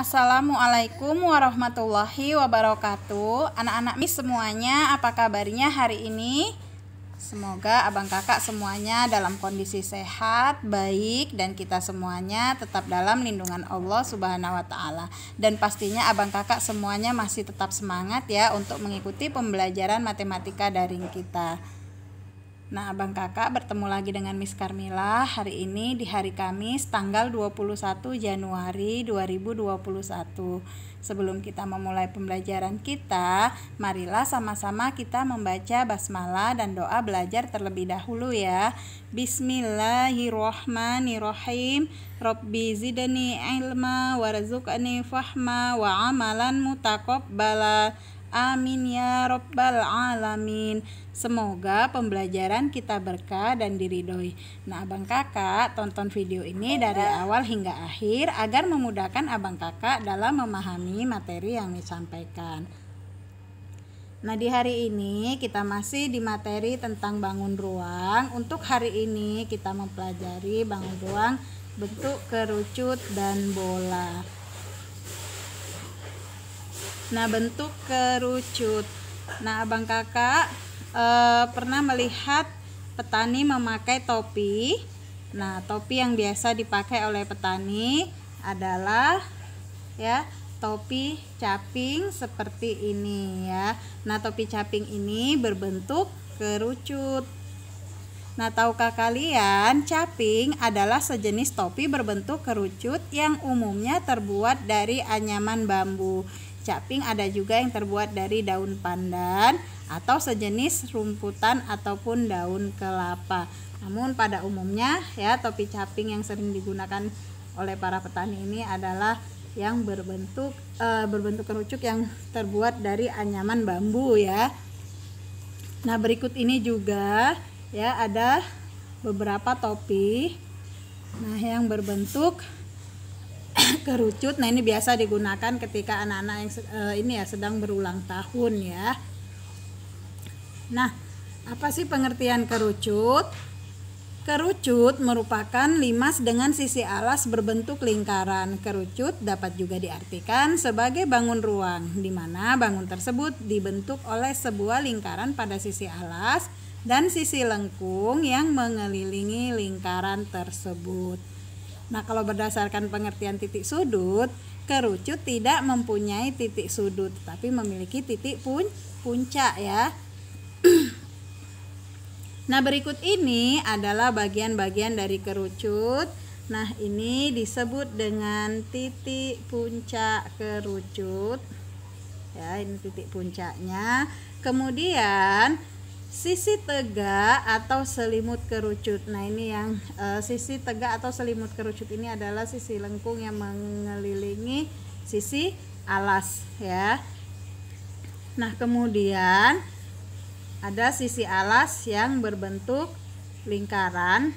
Assalamualaikum warahmatullahi wabarakatuh. Anak-anak mis semuanya, apa kabarnya hari ini? Semoga abang kakak semuanya dalam kondisi sehat, baik, dan kita semuanya tetap dalam lindungan Allah Subhanahu wa Ta'ala. Dan pastinya abang kakak semuanya masih tetap semangat ya untuk mengikuti pembelajaran matematika daring kita. Nah, abang kakak bertemu lagi dengan Miss Karmila hari ini di hari Kamis tanggal 21 Januari 2021. Sebelum kita memulai pembelajaran kita, marilah sama-sama kita membaca basmalah dan doa belajar terlebih dahulu ya. Bismillahirrohmanirrohim. Rabbi zidni ilma warzuqni fahma wa amalan mutaqabbala. Amin ya rabbal alamin. Semoga pembelajaran kita berkah dan diridhoi. Nah, abang kakak tonton video ini dari awal hingga akhir agar memudahkan abang kakak dalam memahami materi yang disampaikan. Nah, di hari ini kita masih di materi tentang bangun ruang. Untuk hari ini kita mempelajari bangun ruang, bentuk kerucut dan bola. Nah, bentuk kerucut. Nah, abang kakak pernah melihat petani memakai topi. Nah, topi yang biasa dipakai oleh petani adalah ya topi caping seperti ini ya. Nah, topi caping ini berbentuk kerucut. Nah, tahukah kalian caping adalah sejenis topi berbentuk kerucut yang umumnya terbuat dari anyaman bambu. Caping ada juga yang terbuat dari daun pandan atau sejenis rumputan ataupun daun kelapa. Namun pada umumnya ya topi caping yang sering digunakan oleh para petani ini adalah yang berbentuk kerucut yang terbuat dari anyaman bambu ya. Nah, berikut ini juga ya ada beberapa topi yang berbentuk kerucut. Nah, ini biasa digunakan ketika anak-anak yang sedang berulang tahun ya. Nah, apa sih pengertian kerucut? Kerucut merupakan limas dengan sisi alas berbentuk lingkaran. Kerucut dapat juga diartikan sebagai bangun ruang, di mana bangun tersebut dibentuk oleh sebuah lingkaran pada sisi alas dan sisi lengkung yang mengelilingi lingkaran tersebut. Nah, kalau berdasarkan pengertian titik sudut, kerucut tidak mempunyai titik sudut, tapi memiliki titik puncak ya. Nah, berikut ini adalah bagian-bagian dari kerucut. Nah, ini disebut dengan titik puncak kerucut. Ya, ini titik puncaknya. Kemudian sisi tegak atau selimut kerucut. Nah, ini yang sisi tegak atau selimut kerucut ini adalah sisi lengkung yang mengelilingi sisi alas ya. Nah, kemudian ada sisi alas yang berbentuk lingkaran.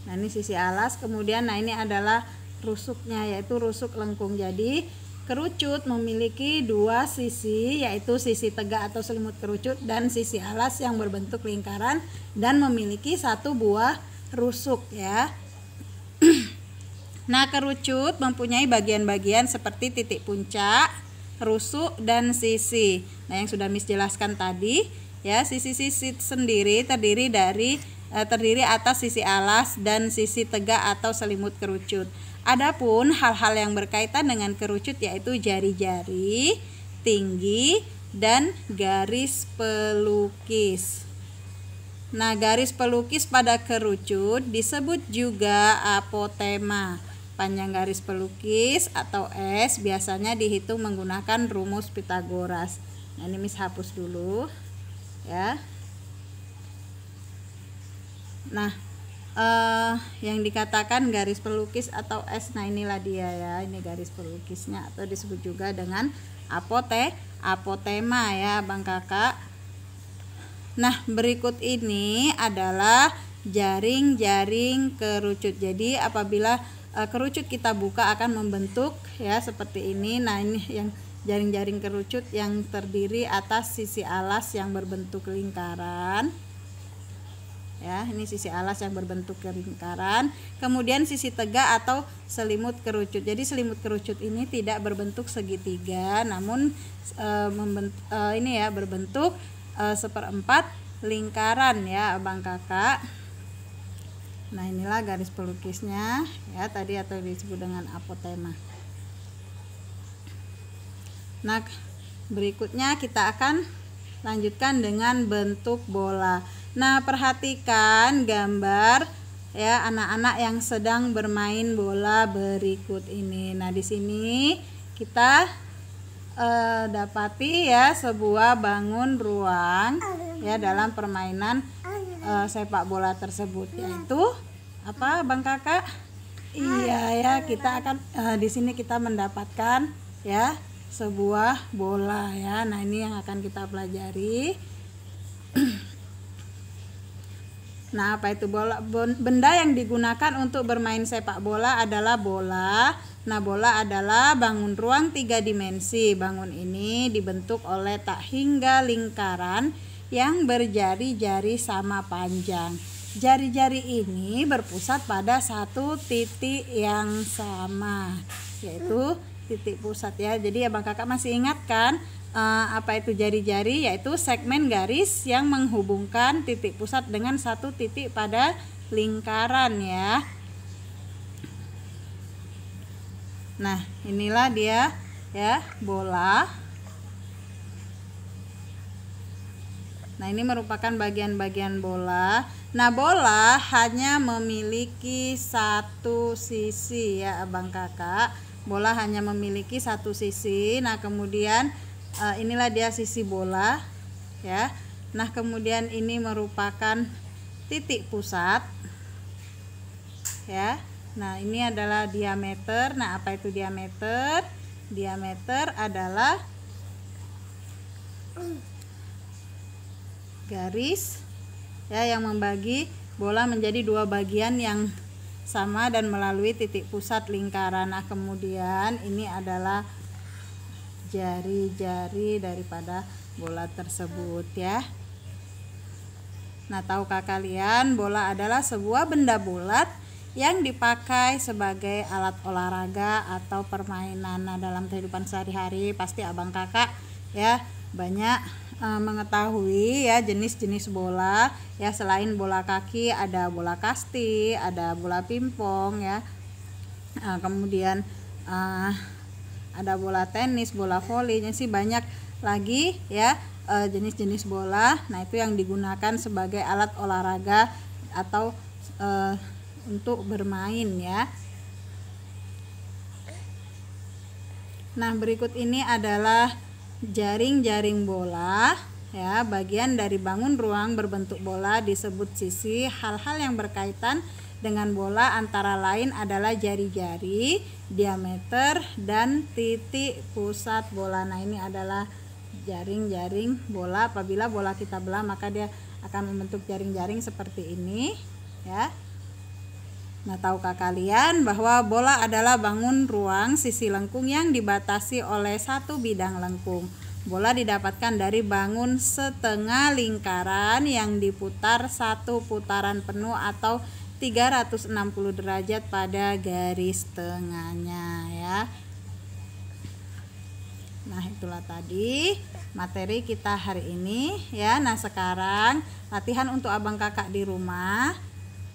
Nah, ini sisi alas. Kemudian ini adalah rusuknya, yaitu rusuk lengkung. Jadi kerucut memiliki dua sisi, yaitu sisi tegak atau selimut kerucut dan sisi alas yang berbentuk lingkaran dan memiliki satu buah rusuk ya. Nah, kerucut mempunyai bagian-bagian seperti titik puncak, rusuk, dan sisi. Nah, yang sudah Miss jelaskan tadi ya, sisi-sisi sendiri terdiri atas sisi alas dan sisi tegak atau selimut kerucut. Adapun hal-hal yang berkaitan dengan kerucut yaitu jari-jari, tinggi, dan garis pelukis. Nah, garis pelukis pada kerucut disebut juga apotema. Panjang garis pelukis atau S biasanya dihitung menggunakan rumus Pitagoras. Nah, ini Miss hapus dulu ya. Nah, yang dikatakan garis pelukis atau S, nah inilah dia ya, ini garis pelukisnya atau disebut juga dengan apotema ya bang kakak. Nah, berikut ini adalah jaring-jaring kerucut. Jadi apabila kerucut kita buka akan membentuk ya seperti ini. Nah, ini yang jaring-jaring kerucut yang terdiri atas sisi alas yang berbentuk lingkaran. ya. Ini sisi alas yang berbentuk lingkaran. Kemudian sisi tegak atau selimut kerucut. Jadi selimut kerucut ini tidak berbentuk segitiga, namun berbentuk seperempat lingkaran ya abang kakak. Nah, inilah garis pelukisnya ya tadi, atau disebut dengan apotema. Nah, berikutnya kita akan lanjutkan dengan bentuk bola. Nah, perhatikan gambar ya anak-anak yang sedang bermain bola berikut ini. Nah, di sini kita dapati ya sebuah bangun ruang ya dalam permainan sepak bola tersebut, yaitu apa Bang Kakak? Iya ya, kita akan di sini kita mendapatkan ya sebuah bola ya. Nah, ini yang akan kita pelajari. Nah, apa itu bola? Benda yang digunakan untuk bermain sepak bola adalah bola. Nah, bola adalah bangun ruang 3 dimensi. Bangun ini dibentuk oleh tak hingga lingkaran yang berjari-jari sama panjang. Jari-jari ini berpusat pada satu titik yang sama, yaitu titik pusat ya. Jadi abang kakak masih ingat kan apa itu jari-jari? Yaitu segmen garis yang menghubungkan titik pusat dengan satu titik pada lingkaran ya. Nah, inilah dia ya bola. Nah, ini merupakan bagian-bagian bola. Nah, bola hanya memiliki satu sisi ya abang kakak. Bola hanya memiliki satu sisi. Nah, kemudian inilah dia sisi bola ya. Nah, kemudian ini merupakan titik pusat ya. Nah, ini adalah diameter. Nah, apa itu diameter? Diameter adalah garis ya yang membagi bola menjadi dua bagian yang sama dan melalui titik pusat lingkaran. Nah, kemudian ini adalah jari-jari daripada bola tersebut ya. Nah, tahukah kalian bola adalah sebuah benda bulat yang dipakai sebagai alat olahraga atau permainan. Nah, dalam kehidupan sehari-hari pasti abang kakak ya banyak mengetahui ya jenis-jenis bola ya. Selain bola kaki ada bola kasti, ada bola pingpong ya. Kemudian ada bola tenis, bola voli, sih banyak lagi ya jenis-jenis bola. Nah, itu yang digunakan sebagai alat olahraga atau untuk bermain ya. Nah, berikut ini adalah jaring-jaring bola ya. Bagian dari bangun ruang berbentuk bola disebut sisi. Hal-hal yang berkaitan dengan bola antara lain adalah jari-jari, diameter, dan titik pusat bola. Nah, ini adalah jaring-jaring bola. Apabila bola kita belah maka dia akan membentuk jaring-jaring seperti ini ya. Nah, tahukah kalian bahwa bola adalah bangun ruang sisi lengkung yang dibatasi oleh satu bidang lengkung. Bola didapatkan dari bangun setengah lingkaran yang diputar satu putaran penuh atau 360 derajat pada garis tengahnya ya. Nah, itulah tadi materi kita hari ini ya. Nah, sekarang latihan untuk abang kakak di rumah.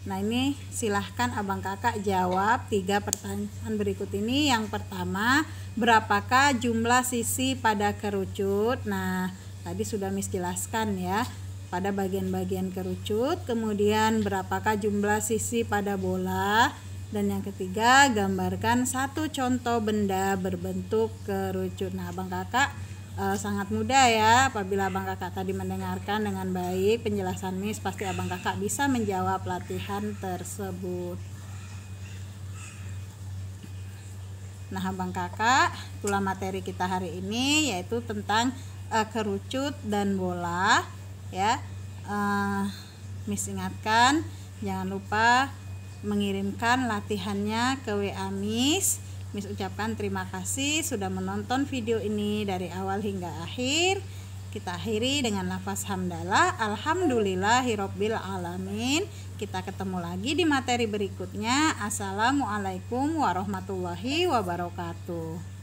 Nah, ini silahkan abang kakak jawab 3 pertanyaan berikut ini. Yang pertama, berapakah jumlah sisi pada kerucut? Nah, tadi sudah Miss jelaskan ya pada bagian-bagian kerucut. Kemudian berapakah jumlah sisi pada bola? Dan yang ketiga, gambarkan satu contoh benda berbentuk kerucut. Nah, abang kakak sangat mudah ya. Apabila abang kakak tadi mendengarkan dengan baik penjelasan Miss, pasti abang kakak bisa menjawab latihan tersebut. Nah, abang kakak, itulah materi kita hari ini, yaitu tentang kerucut dan bola ya. Miss ingatkan jangan lupa mengirimkan latihannya ke WA Miss. Miss ucapkan terima kasih sudah menonton video ini dari awal hingga akhir. Kita akhiri dengan lafaz hamdalah. Alhamdulillahirabbil alamin. Kita ketemu lagi di materi berikutnya. Assalamualaikum warahmatullahi wabarakatuh.